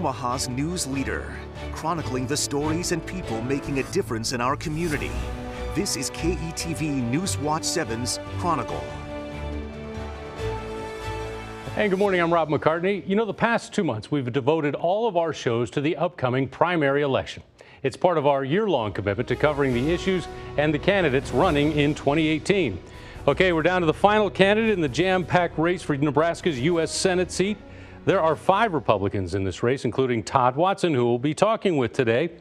Omaha's news leader, chronicling the stories and people making a difference in our community. This is KETV Newswatch 7's Chronicle. Hey, good morning. I'm Rob McCartney. You know, the past 2 months, we've devoted all of our shows to the upcoming primary election. It's part of our year-long commitment to covering the issues and the candidates running in 2018. Okay, we're down to the final candidate in the jam-packed race for Nebraska's U.S. Senate seat. There are 5 Republicans in this race, including Todd Watson, who we'll be talking with today.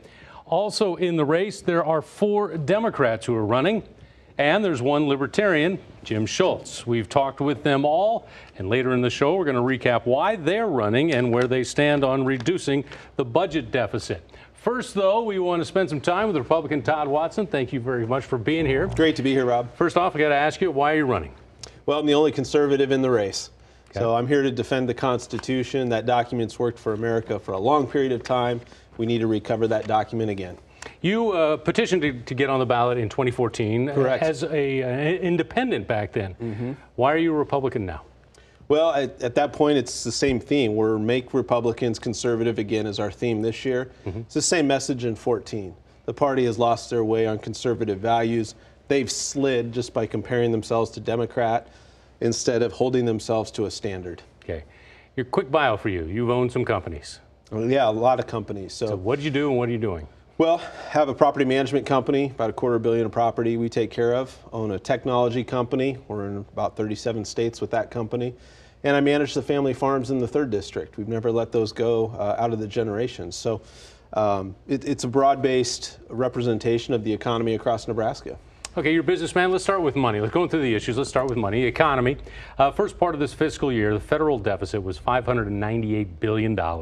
Also in the race, there are 4 Democrats who are running, and there's 1 Libertarian, Jim Schultz. We've talked with them all, and later in the show, we're going to recap why they're running and where they stand on reducing the budget deficit. First, though, we want to spend some time with Republican Todd Watson. Thank you very much for being here. Great to be here, Rob. First off, I got to ask you, why are you running? Well, I'm the only conservative in the race. Okay. So I'm here to defend the Constitution. That document's worked for America for a long period of time. We need to recover that document again. You petitioned to get on the ballot in 2014. Correct. As an independent back then. Mm-hmm. Why are you a Republican now? Well, at that point, it's the same theme. We're Make Republicans Conservative Again is our theme this year. Mm-hmm. It's the same message in 14. The party has lost their way on conservative values. They've slid just by comparing themselves to Democrat instead of holding themselves to a standard. Okay. Your quick bio for you. You've owned some companies. Well, yeah, a lot of companies. So what did you do and what are you doing? Well, have a property management company, about $250 million of property we take care of. Own a technology company. We're in about 37 states with that company. And I manage the family farms in the 3rd District. We've never let those go out of the generations. So it's a broad-based representation of the economy across Nebraska. Okay, you're a businessman. Let's start with money. Let's go through the issues. Let's start with money. Economy. First part of this fiscal year, the federal deficit was $598 billion. That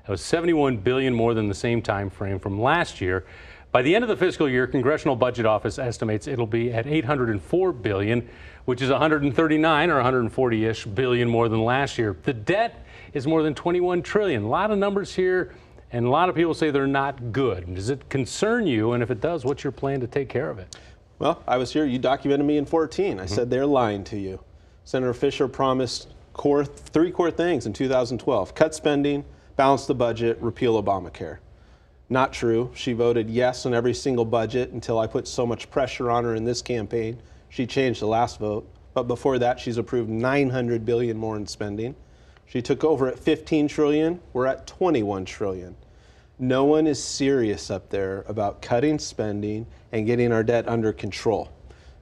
was $71 billion more than the same time frame from last year. By the end of the fiscal year, Congressional Budget Office estimates it'll be at $804 billion, which is 139 or 140-ish billion more than last year. The debt is more than 21 trillion. A lot of numbers here, and a lot of people say they're not good. Does it concern you? And if it does, what's your plan to take care of it? Well, I was here. You documented me in 14. I said they're lying to you. Senator Fisher promised 3 core things in 2012. Cut spending, balance the budget, repeal Obamacare. Not true. She voted yes on every single budget until I put so much pressure on her in this campaign. She changed the last vote. But before that, she's approved $900 billion more in spending. She took over at $15 trillion. We're at $21 trillion. No one is serious up there about cutting spending and getting our debt under control.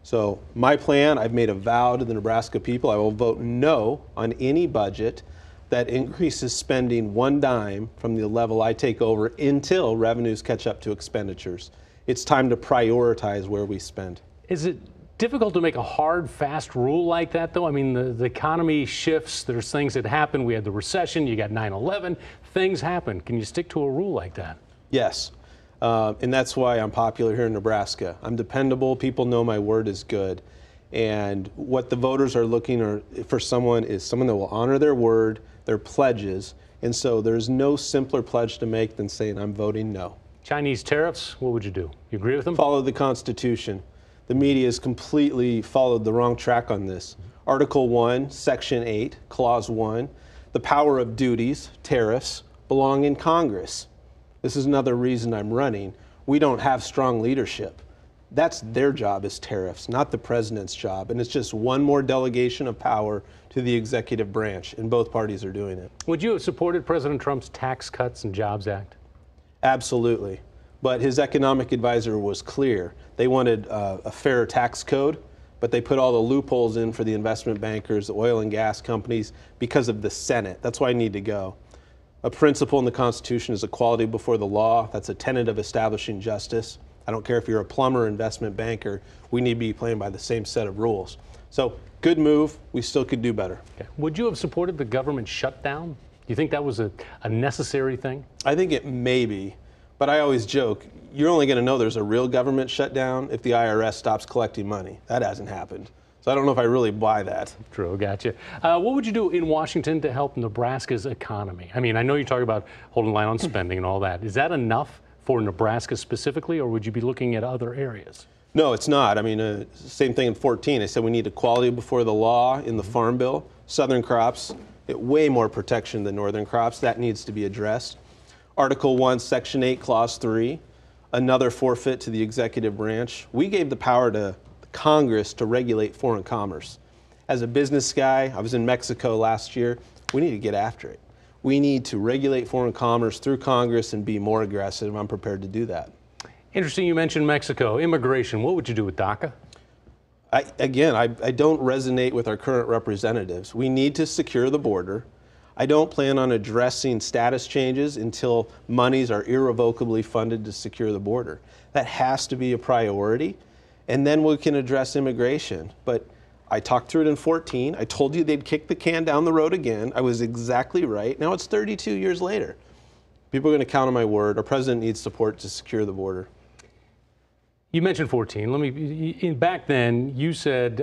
So my plan, I've made a vow to the Nebraska people. I will vote no on any budget that increases spending 1 dime from the level I take over until revenues catch up to expenditures. It's time to prioritize where we spend. Is it difficult to make a hard, fast rule like that, though? I mean, the economy shifts. There's things that happen. We had the recession. You got 9/11. Things happen. Can you stick to a rule like that? Yes. And that's why I'm popular here in Nebraska. I'm dependable. People know my word is good. And what the voters are looking for someone is someone that will honor their word, their pledges. And so there's no simpler pledge to make than saying I'm voting no. Chinese tariffs, what would you do? You agree with them? Follow the Constitution. The media has completely followed the wrong track on this. Article 1, Section 8, Clause 1, the power of duties, tariffs, belong in Congress. This is another reason I'm running. We don't have strong leadership. That's their job as tariffs, not the president's job. And it's just one more delegation of power to the executive branch, and both parties are doing it. Would you have supported President Trump's Tax Cuts and Jobs Act? Absolutely. But his economic advisor was clear. They wanted a fair tax code, but they put all the loopholes in for the investment bankers, the oil and gas companies, because of the Senate. That's why I need to go. A principle in the Constitution is equality before the law. That's a tenet of establishing justice. I don't care if you're a plumber or investment banker. We need to be playing by the same set of rules. So, good move. We still could do better. Okay. Would you have supported the government shutdown? Do you think that was a necessary thing? I think it may be. But I always joke, you're only going to know there's a real government shutdown if the IRS stops collecting money. That hasn't happened. So I don't know if I really buy that. True, gotcha. What would you do in Washington to help Nebraska's economy? I mean, I know you talk about holding the line on spending and all that. Is that enough for Nebraska specifically, or would you be looking at other areas? No, it's not. I mean, same thing in 14. I said we need equality before the law in the Farm Bill. Southern crops, way more protection than northern crops. That needs to be addressed. Article 1, Section 8, Clause 3, another forfeit to the executive branch. We gave the power to Congress to regulate foreign commerce. As a business guy, I was in Mexico last year. We need to get after it. We need to regulate foreign commerce through Congress and be more aggressive. I'm prepared to do that. Interesting you mentioned Mexico. Immigration, what would you do with DACA? I don't resonate with our current representatives. We need to secure the border. I don't plan on addressing status changes until monies are irrevocably funded to secure the border. That has to be a priority, and then we can address immigration. But I talked through it in 14. I told you they'd kick the can down the road again. I was exactly right. Now it's 32 years later. People are going to count on my word. Our president needs support to secure the border. You mentioned 14. Back then, you said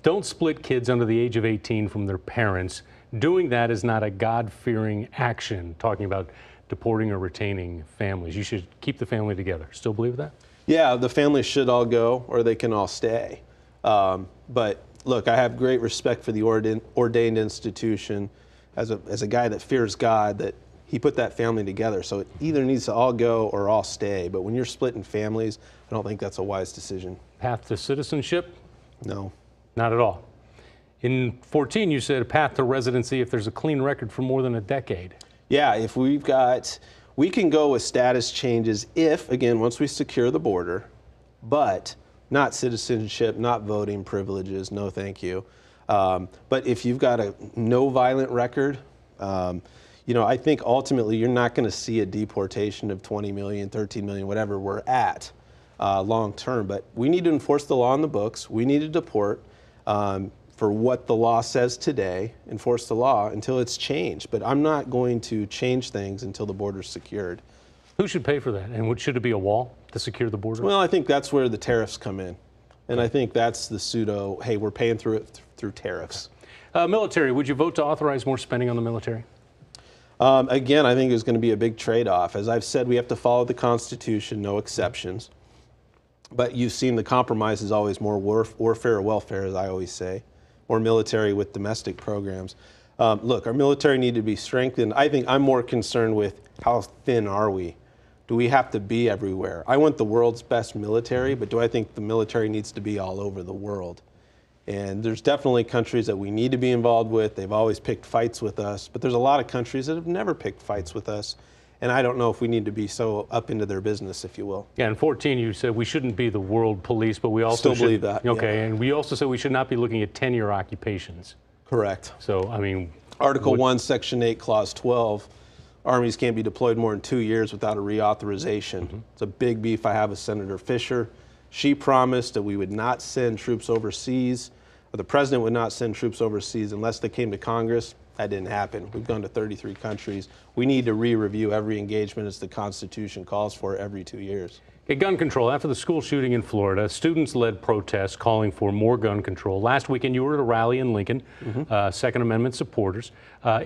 don't split kids under the age of 18 from their parents. Doing that is not a God-fearing action, talking about deporting or retaining families. You should keep the family together. Still believe that? Yeah, the families should all go or they can all stay. But look, I have great respect for the ordained institution. As a guy that fears God, that he put that family together. So it either needs to all go or all stay. But when you're splitting families, I don't think that's a wise decision. Path to citizenship? No. Not at all. In 14, you said a path to residency if there's a clean record for more than a decade. Yeah, if we can go with status changes if, again, once we secure the border, but not citizenship, not voting privileges, no thank you. But if you've got a no violent record, I think ultimately you're not going to see a deportation of 20 million, 13 million, whatever we're at long term. But we need to enforce the law in the books. We need to deport for what the law says today, enforce the law until it's changed. But I'm not going to change things until the border's secured. Who should pay for that? And should it be a wall to secure the border? Well, I think that's where the tariffs come in. And I think that's the pseudo, hey, we're paying through it through tariffs. Military, would you vote to authorize more spending on the military? Again, I think there's going to be a big trade-off. As I've said, we have to follow the Constitution, no exceptions. But you've seen the compromise is always more warfare or welfare, as I always say, more military with domestic programs. Look, our military need to be strengthened. I think I'm more concerned with how thin are we? Do we have to be everywhere? I want the world's best military, but do I think the military needs to be all over the world? And there's definitely countries that we need to be involved with. They've always picked fights with us, but there's a lot of countries that have never picked fights with us. And I don't know if we need to be so up into their business, if you will. Yeah, in 14 you said we shouldn't be the world police, but we also still believe that. Okay, yeah. And we also said we should not be looking at 10-year occupations. Correct. So, I mean... Article 1, Section 8, Clause 12, armies can't be deployed more than 2 years without a reauthorization. Mm-hmm. It's a big beef I have with Senator Fisher. She promised that we would not send troops overseas, or the president would not send troops overseas unless they came to Congress. That didn't happen. We've gone to 33 countries. We need to re-review every engagement as the Constitution calls for every 2 years. Okay, gun control. After the school shooting in Florida, students led protests calling for more gun control. Last weekend, you were at a rally in Lincoln, Second Amendment supporters.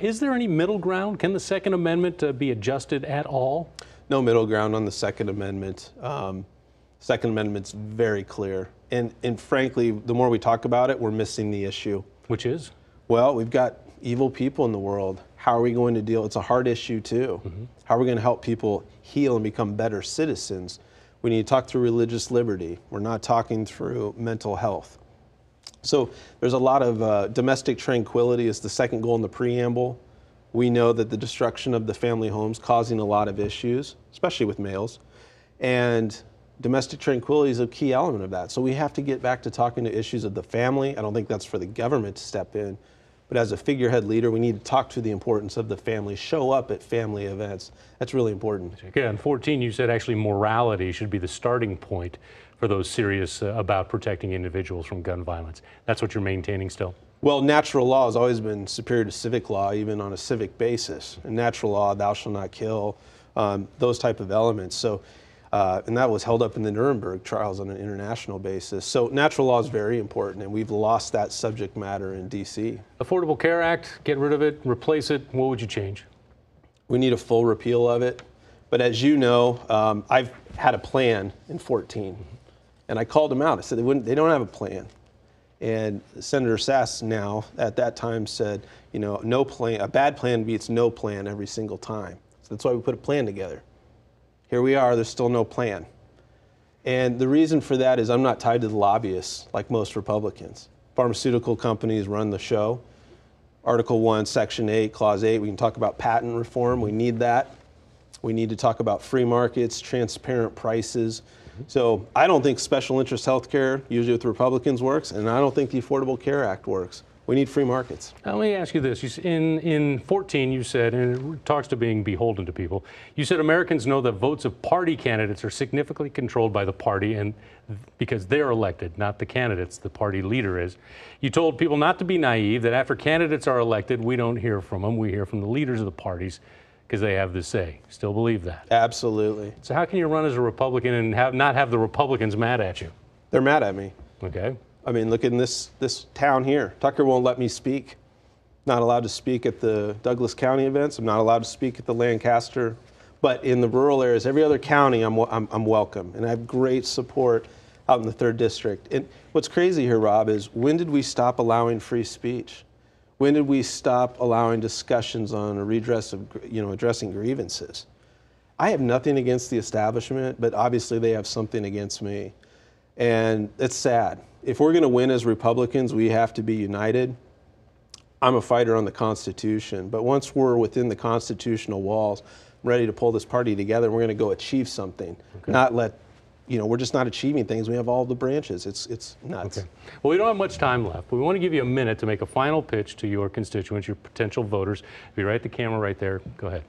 Is there any middle ground? Can the Second Amendment be adjusted at all? No middle ground on the Second Amendment. Second Amendment's very clear. And frankly, the more we talk about it, we're missing the issue. Which is? Well, we've got evil people in the world. How are we going to deal? It's a hard issue, too. How are we going to help people heal and become better citizens? We need to talk through religious liberty. We're not talking through mental health. So there's a lot of domestic tranquility is the second goal in the preamble. We know that the destruction of the family homes causing a lot of issues, especially with males. And domestic tranquility is a key element of that. So we have to get back to talking to issues of the family. I don't think that's for the government to step in. But as a figurehead leader, we need to talk to the importance of the family, show up at family events. That's really important. Okay, in 14, you said actually morality should be the starting point for those serious about protecting individuals from gun violence. That's what you're maintaining still? Well, natural law has always been superior to civic law, even on a civic basis. In natural law, thou shalt not kill, those type of elements. So, and that was held up in the Nuremberg trials on an international basis. So natural law is very important, and we've lost that subject matter in D.C. Affordable Care Act, get rid of it, replace it. What would you change? We need a full repeal of it. But as you know, I've had a plan in 14, and I called them out. I said they don't have a plan. And Senator Sass now, at that time, said, no plan, a bad plan beats no plan every single time. So that's why we put a plan together. Here we are, there's still no plan. And the reason for that is I'm not tied to the lobbyists like most Republicans. Pharmaceutical companies run the show. Article 1, Section 8, Clause 8, we can talk about patent reform. We need that. We need to talk about free markets, transparent prices. So I don't think special interest health care, usually with Republicans, works, and I don't think the Affordable Care Act works. We need free markets. Now, let me ask you this. In 14, you said, and it talks to being beholden to people, you said Americans know that votes of party candidates are significantly controlled by the party and because they're elected, not the candidates, the party leader is. You told people not to be naive, that after candidates are elected, we don't hear from them. We hear from the leaders of the parties because they have the say. Still believe that? Absolutely. So how can you run as a Republican and not have the Republicans mad at you? They're mad at me. Okay. I mean, look in this town here. Tucker won't let me speak. Not allowed to speak at the Douglas County events. I'm not allowed to speak at the Lancaster. But in the rural areas, every other county, I'm welcome. And I have great support out in the 3rd District. And what's crazy here, Rob, is when did we stop allowing free speech? When did we stop allowing discussions on a redress of, addressing grievances? I have nothing against the establishment, but obviously they have something against me. And it's sad. If we're going to win as Republicans, we have to be united. I'm a fighter on the Constitution, but once we're within the constitutional walls, I'm ready to pull this party together. We're going to go achieve something, not let, we're just not achieving things. We have all the branches. It's nuts. Okay. Well, we don't have much time left, but we want to give you a minute to make a final pitch to your constituents, your potential voters. Be right at the camera right there. Go ahead.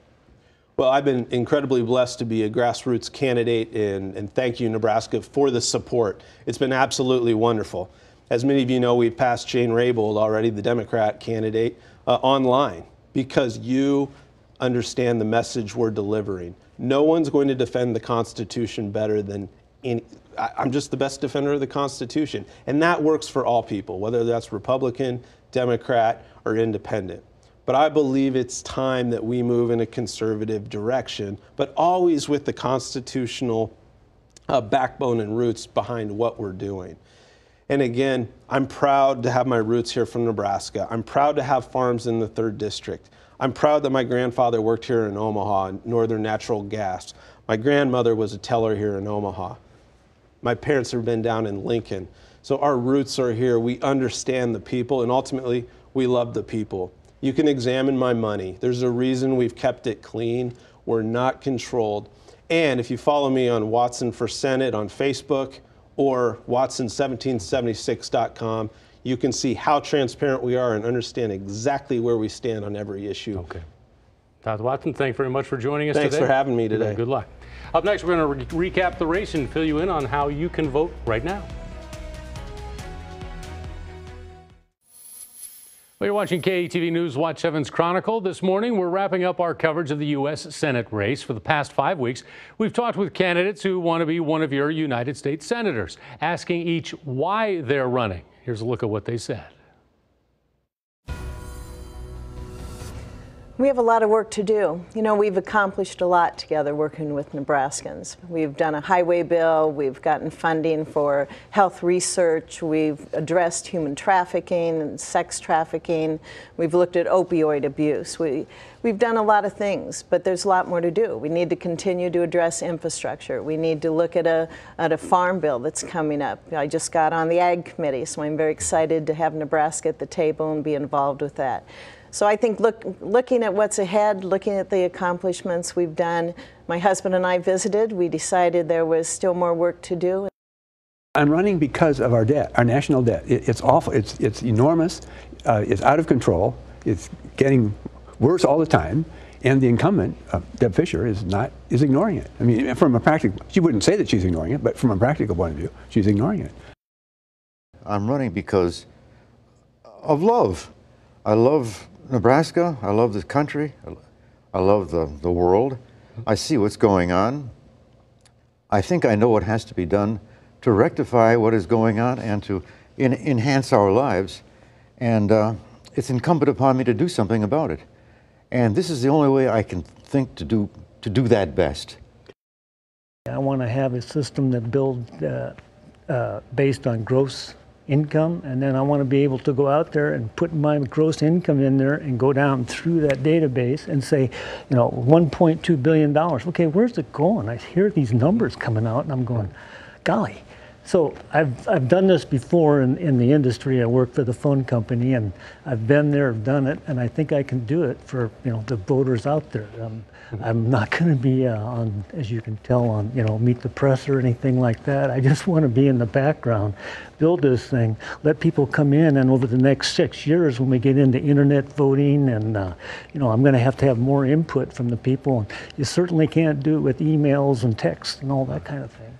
Well, I've been incredibly blessed to be a grassroots candidate, and thank you, Nebraska, for the support. It's been absolutely wonderful. As many of you know, we've passed Jane Raybould already, the Democrat candidate, online because you understand the message we're delivering. No one's going to defend the Constitution better than I'm just the best defender of the Constitution. And that works for all people, whether that's Republican, Democrat, or independent. But I believe it's time that we move in a conservative direction, but always with the constitutional backbone and roots behind what we're doing. And again, I'm proud to have my roots here from Nebraska. I'm proud to have farms in the 3rd District. I'm proud that my grandfather worked here in Omaha, Northern Natural Gas. My grandmother was a teller here in Omaha. My parents have been down in Lincoln. So our roots are here. We understand the people, and ultimately, we love the people. You can examine my money. There's a reason we've kept it clean. We're not controlled. And if you follow me on Watson for Senate on Facebook or Watson1776.com, you can see how transparent we are and understand exactly where we stand on every issue. Okay. Todd Watson, thanks very much for joining us today. Thanks for having me today. Good luck. Up next, we're going to recap the race and fill you in on how you can vote right now. Well, you're watching KETV News Watch 7's Chronicle. This morning, we're wrapping up our coverage of the U.S. Senate race. For the past 5 weeks, we've talked with candidates who want to be one of your United States senators, asking each why they're running. Here's a look at what they said. We have a lot of work to do. We've accomplished a lot together working with Nebraskans. We've done a highway bill, we've gotten funding for health research, we've addressed human trafficking and sex trafficking, we've looked at opioid abuse. We've done a lot of things, but there's a lot more to do. We need to continue to address infrastructure. We need to look at a farm bill that's coming up. I just got on the Ag Committee, so I'm very excited to have Nebraska at the table and be involved with that. So I think looking at what's ahead, looking at the accomplishments we've done, my husband and I visited. We decided there was still more work to do. I'm running because of our debt, our national debt. It's awful. It's enormous. It's out of control. It's getting worse all the time. And the incumbent, Deb Fischer, is ignoring it. I mean, from a practical, she wouldn't say that she's ignoring it, but from a practical point of view, she's ignoring it. I'm running because of love. I love Nebraska, I love this country, I love the world. I see what's going on. I think I know what has to be done to rectify what is going on and to enhance our lives. And it's incumbent upon me to do something about it. And this is the only way I can think to do that best. I want to have a system that builds based on gross income, and then I want to be able to go out there and put my gross income in there and go down through that database and say, you know, $1.2 billion. Okay, where's it going? I hear these numbers coming out, and I'm going, golly. So I've done this before in the industry. I work for the phone company, and I've been there, I've done it, and I think I can do it for, you know, the voters out there. I'm not going to be on, as you can tell, on, you know, Meet the Press or anything like that. I just want to be in the background, build this thing, let people come in, and over the next 6 years, when we get into internet voting, and you know, I'm going to have more input from the people. And you certainly can't do it with emails and text and all that kind of thing.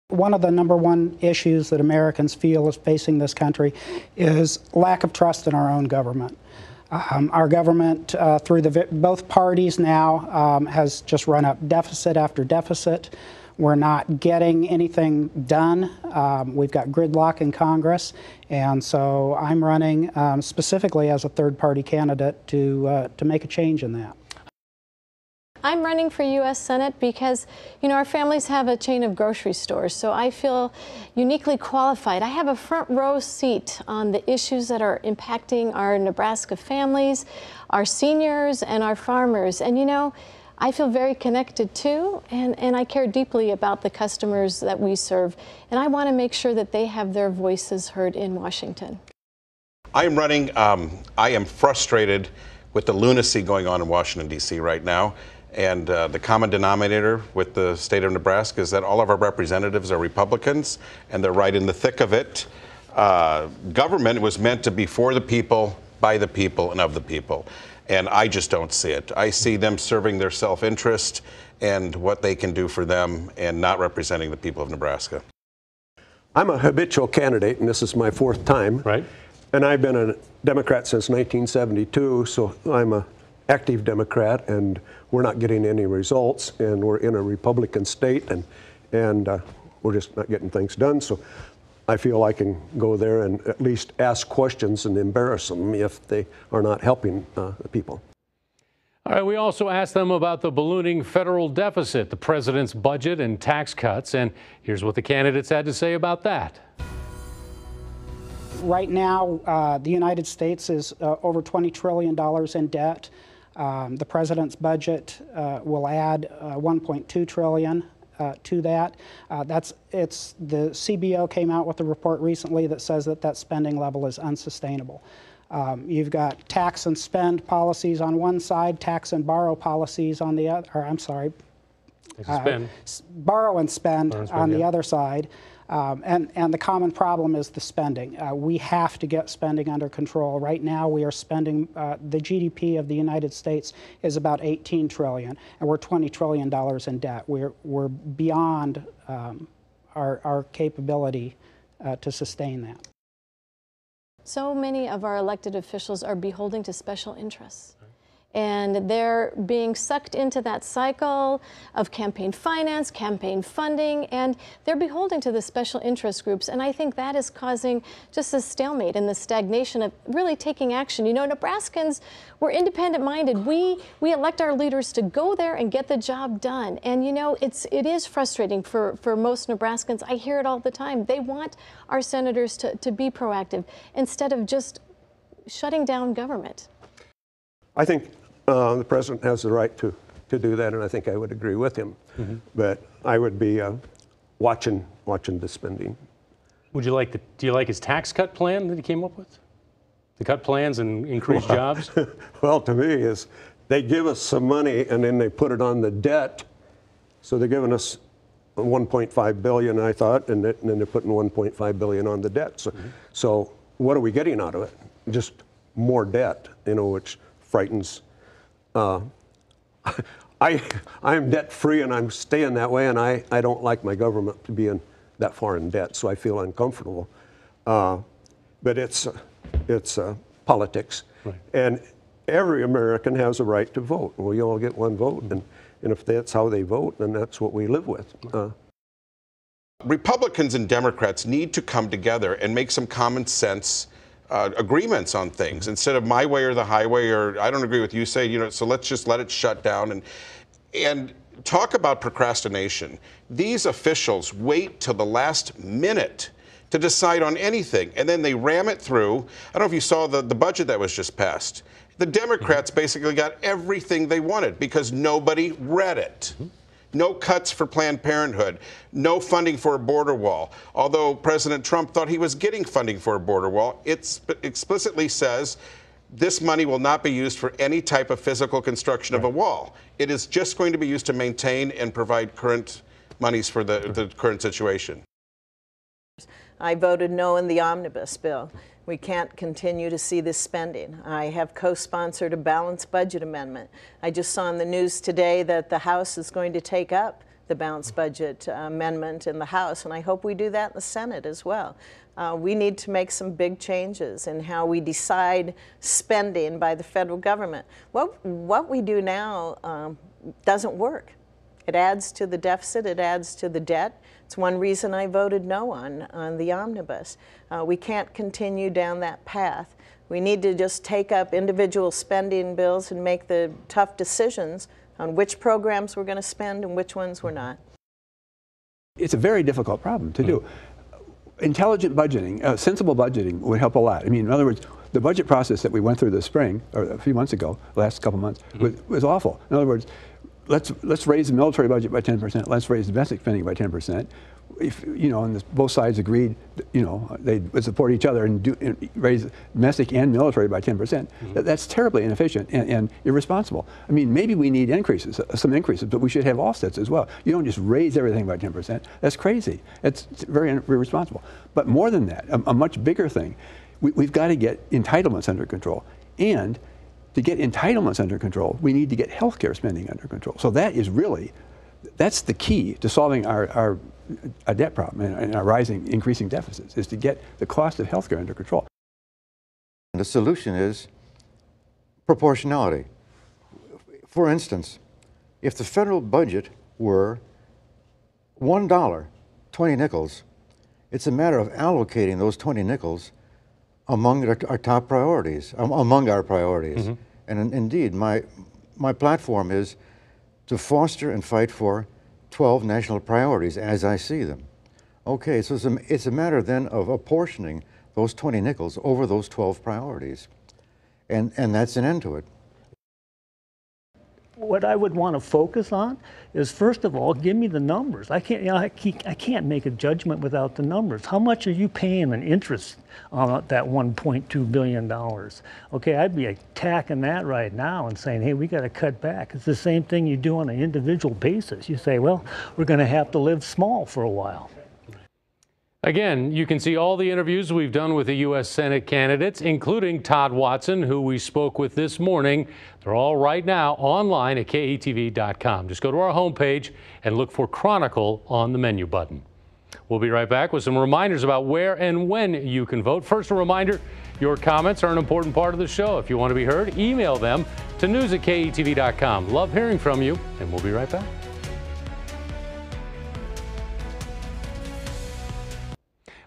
One of the #1 issues that Americans feel is facing this country is lack of trust in our own government. Our government, through both parties now, has just run up deficit after deficit. We're not getting anything done. We've got gridlock in Congress, and so I'm running specifically as a third-party candidate to make a change in that. I'm running for U.S. Senate because, you know, our families have a chain of grocery stores, so I feel uniquely qualified. I have a front row seat on the issues that are impacting our Nebraska families, our seniors, and our farmers. And, you know, I feel very connected too, and I care deeply about the customers that we serve. And I want to make sure that they have their voices heard in Washington. I am running, I am frustrated with the lunacy going on in Washington, D.C. right now. And the common denominator with the state of Nebraska is that all of our representatives are Republicans, and they're right in the thick of it. Government was meant to be for the people, by the people, and of the people. And I just don't see it. I see them serving their self-interest and what they can do for them, and not representing the people of Nebraska. I'm a habitual candidate, and this is my 4th time. Right. And I've been a Democrat since 1972, so I'm a active Democrat, and we're not getting any results, and we're in a Republican state, and we're just not getting things done. So I feel I can go there and at least ask questions and embarrass them if they are not helping the people. All right, we also asked them about the ballooning federal deficit, the president's budget, and tax cuts, and here's what the candidates had to say about that. Right now, the United States is over $20 trillion in debt. The president's budget will add $1.2 trillion to that. The CBO came out with a report recently that says that spending level is unsustainable. You've got tax and spend policies on one side, tax and borrow policies on the other. Or I'm sorry, borrow and spend on the other side. And the common problem is the spending. We have to get spending under control. Right now we are spending, the GDP of the United States is about $18 trillion, and we're $20 trillion in debt. We're beyond our capability to sustain that. So many of our elected officials are beholden to special interests. And they're being sucked into that cycle of campaign finance, campaign funding, and they're beholden to the special interest groups. And I think that is causing just a stalemate and the stagnation of really taking action. You know, Nebraskans, we're independent-minded. We elect our leaders to go there and get the job done. And you know, it is frustrating for most Nebraskans. I hear it all the time. They want our senators to be proactive instead of just shutting down government. I think the president has the right to do that, and I think I would agree with him. Mm-hmm. But I would be watching the spending. Would you like do you like his tax cut plan that he came up with? The cut plans and increase jobs? Well, to me, is they give us some money and then they put it on the debt. So they're giving us $1.5 billion, I thought, and then they're putting $1.5 billion on the debt. So, so what are we getting out of it? Just more debt, you know, which frightens. I am debt free and I'm staying that way, and I don't like my government to be that far in debt, so I feel uncomfortable. But it's politics, right. And every American has a right to vote. We all get one vote, and if that's how they vote, then that's what we live with. Republicans and Democrats need to come together and make some common sense agreements on things instead of my way or the highway, or I don't agree with you, say, you know, so let's just let it shut down and talk about procrastination. These officials wait till the last minute to decide on anything. And then they ram it through. I don't know if you saw the budget that was just passed. The Democrats basically got everything they wanted because nobody read it. No cuts for Planned Parenthood, no funding for a border wall. Although President Trump thought he was getting funding for a border wall, it explicitly says this money will not be used for any type of physical construction of a wall. It is just going to be used to maintain and provide current monies for the current situation. I voted no in the omnibus bill. We can't continue to see this spending. I have co-sponsored a balanced budget amendment. I just saw in the news today that the House is going to take up the balanced budget amendment in the House, and I hope we do that in the Senate as well. We need to make some big changes in how we decide spending by the federal government. What we do now doesn't work. It adds to the deficit, it adds to the debt. It's one reason I voted no on the omnibus. We can't continue down that path. We need to just take up individual spending bills and make the tough decisions on which programs we're going to spend and which ones we're not. It's a very difficult problem to do. Intelligent budgeting, sensible budgeting would help a lot. I mean, in other words, the budget process that we went through this spring, or a few months ago, last couple months, was awful. In other words, let's raise the military budget by 10%. Let's raise domestic spending by 10%. If and both sides agreed, they would support each other and raise domestic and military by 10%. That's terribly inefficient and irresponsible. I mean, maybe we need increases, some increases, but we should have offsets as well. You don't just raise everything by 10%. That's crazy. That's very irresponsible. But more than that, a much bigger thing, we've got to get entitlements under control. And to get entitlements under control, we need to get healthcare spending under control. So that's the key to solving our debt problem and our increasing deficits, is to get the cost of healthcare under control. The solution is proportionality. For instance, if the federal budget were $1, 20 nickels, it's a matter of allocating those 20 nickels among our top priorities, among our priorities. And indeed, my platform is to foster and fight for 12 national priorities as I see them. Okay, so it's a matter then of apportioning those 20 nickels over those 12 priorities. And that's an end to it. What I would want to focus on is, first of all, give me the numbers. I can't make a judgment without the numbers. How much are you paying in interest on that $1.2 billion? Okay, I'd be attacking that right now and saying, hey, we got to cut back. It's the same thing you do on an individual basis. You say, well, we're going to have to live small for a while. Again, you can see all the interviews we've done with the U.S. Senate candidates, including Todd Watson, who we spoke with this morning. They're all right now online at KETV.com. Just go to our homepage and look for Chronicle on the menu button. We'll be right back with some reminders about where and when you can vote. First, a reminder, your comments are an important part of the show. If you want to be heard, email them to news@KETV.com. Love hearing from you, and we'll be right back.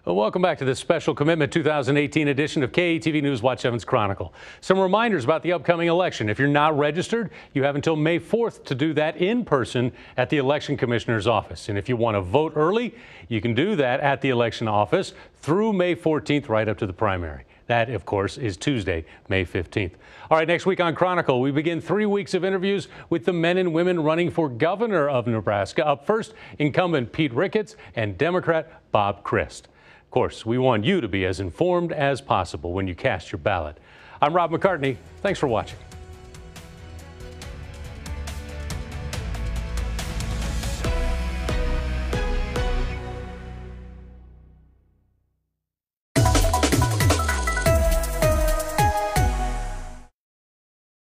Well, welcome back to this special Commitment 2018 edition of KETV News Watch 7's Chronicle. Some reminders about the upcoming election. If you're not registered, you have until May 4th to do that in person at the Election Commissioner's office. And if you want to vote early, you can do that at the election office through May 14th, right up to the primary. That, of course, is Tuesday, May 15th. All right, next week on Chronicle, we begin 3 weeks of interviews with the men and women running for governor of Nebraska. Up first, incumbent Pete Ricketts and Democrat Bob Krist. Of course, we want you to be as informed as possible when you cast your ballot. I'm Rob McCartney. Thanks for watching.